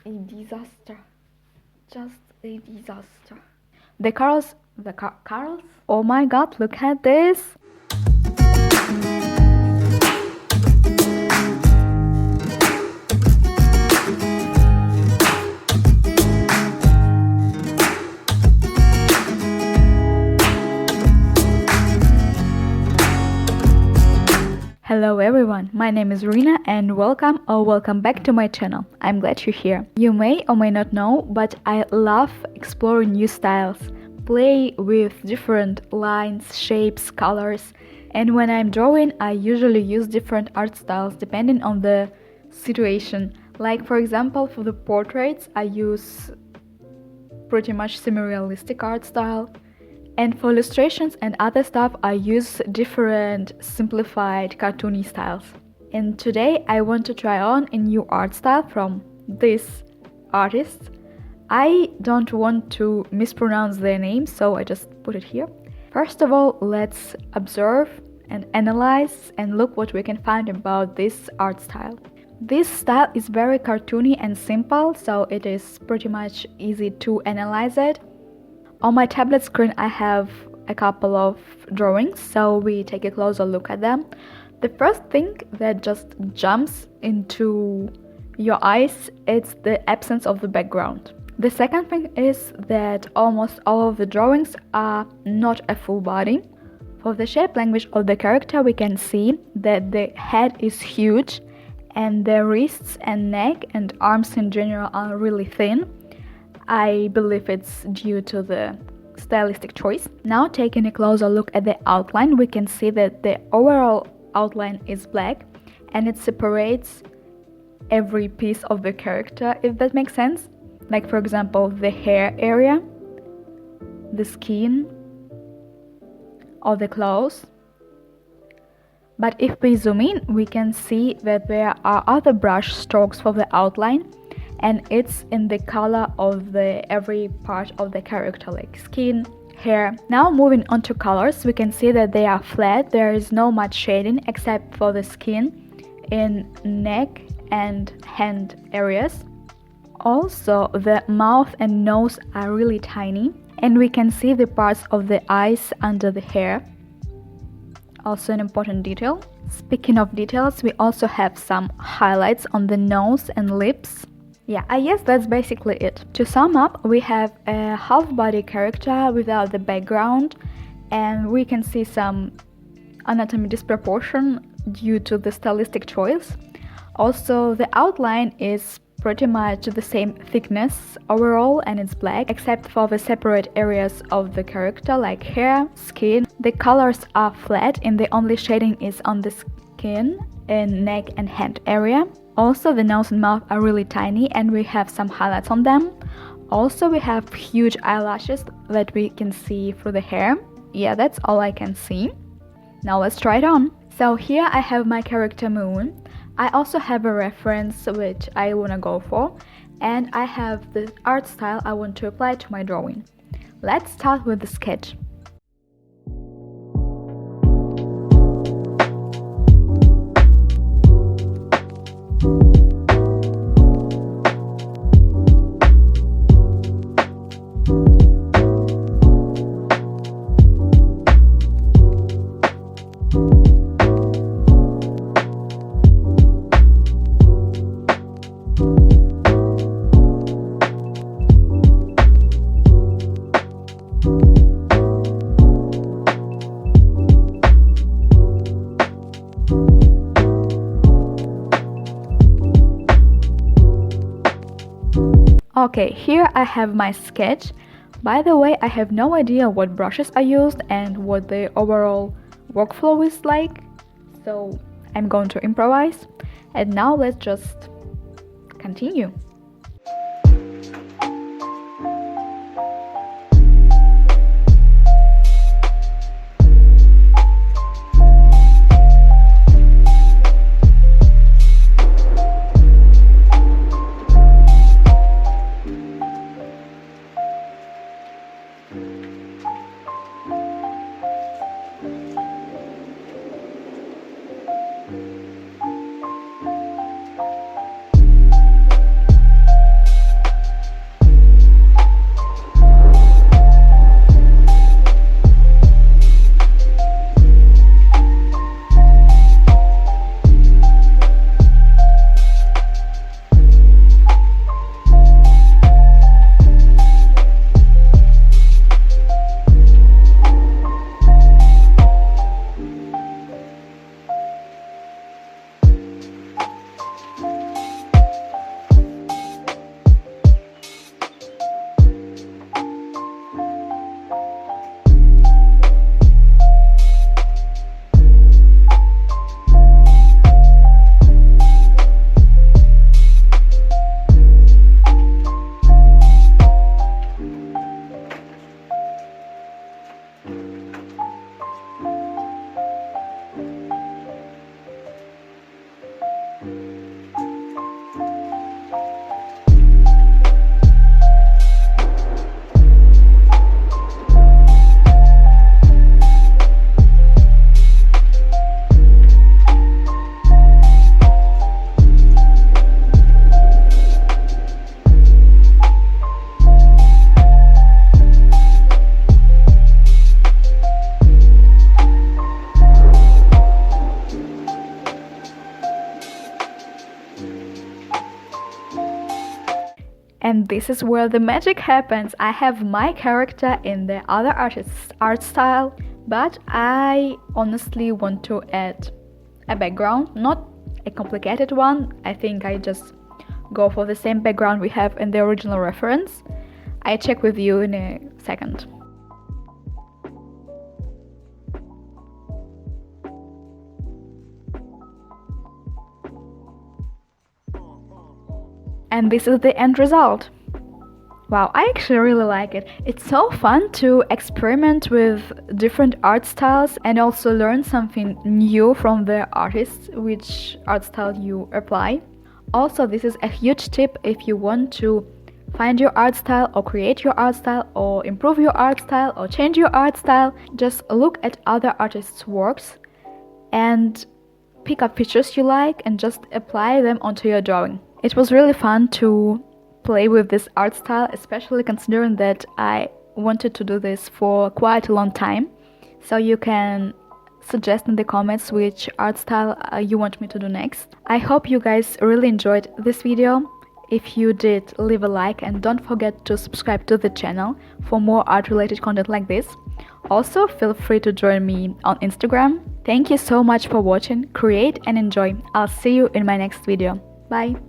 a disaster. Just a disaster. The Carls? Oh my god, look at this! Hello everyone, my name is Rina and welcome back to my channel. I'm glad you're here. You may or may not know, but I love exploring new styles, play with different lines, shapes, colors, and when I'm drawing I usually use different art styles depending on the situation. Like for example, for the portraits I use pretty much semi-realistic art style. And for illustrations and other stuff, I use different simplified cartoony styles. And today I want to try on a new art style from this artist. I don't want to mispronounce their name, so I just put it here. First of all, let's observe and analyze and look what we can find about this art style. This style is very cartoony and simple, so it is pretty much easy to analyze it. On my tablet screen I have a couple of drawings, so we take a closer look at them. The first thing that just jumps into your eyes is the absence of the background. The second thing is that almost all of the drawings are not a full body. For the shape language of the character we can see that the head is huge and the wrists and neck and arms in general are really thin. I believe it's due to the stylistic choice. Now taking a closer look at the outline, we can see that the overall outline is black and it separates every piece of the character, if that makes sense. Like for example, the hair area, the skin, or the clothes. But if we zoom in, we can see that there are other brush strokes for the outline, and it's in the color of every part of the character, like skin, hair. Now moving on to colors, we can see that they are flat. There is no much shading except for the skin in neck and hand areas. Also, the mouth and nose are really tiny, and we can see the parts of the eyes under the hair. Also an important detail. Speaking of details, we also have some highlights on the nose and lips. Yeah, I guess that's basically it. To sum up, we have a half-body character without the background, and we can see some anatomy disproportion due to the stylistic choice. Also, the outline is pretty much the same thickness overall and it's black, except for the separate areas of the character like hair, skin. The colors are flat and the only shading is on the skin in neck and hand area. Also, the nose and mouth are really tiny and we have some highlights on them. Also, we have huge eyelashes that we can see through the hair. Yeah, that's all I can see. Now let's try it on. So here I have my character Moon. I also have a reference which I wanna go for, and I have the art style I want to apply to my drawing. Let's start with the sketch. Okay, here I have my sketch. By the way, I have no idea what brushes are used and what the overall workflow is like, so I'm going to improvise. And now let's just continue. And this is where the magic happens. I have my character in the other artist's art style, but I honestly want to add a background, not a complicated one. I think I just go for the same background we have in the original reference. I check with you in a second. And this is the end result. Wow, I actually really like it. It's so fun to experiment with different art styles and also learn something new from the artists, which art style you apply. Also, this is a huge tip if you want to find your art style or create your art style or improve your art style or change your art style. Just look at other artists' works and pick up features you like and just apply them onto your drawing. It was really fun to play with this art style, especially considering that I wanted to do this for quite a long time. So you can suggest in the comments which art style you want me to do next. I hope you guys really enjoyed this video. If you did, leave a like and don't forget to subscribe to the channel for more art related content like this. Also, feel free to join me on Instagram. Thank you so much for watching. Create and enjoy. I'll see you in my next video. Bye!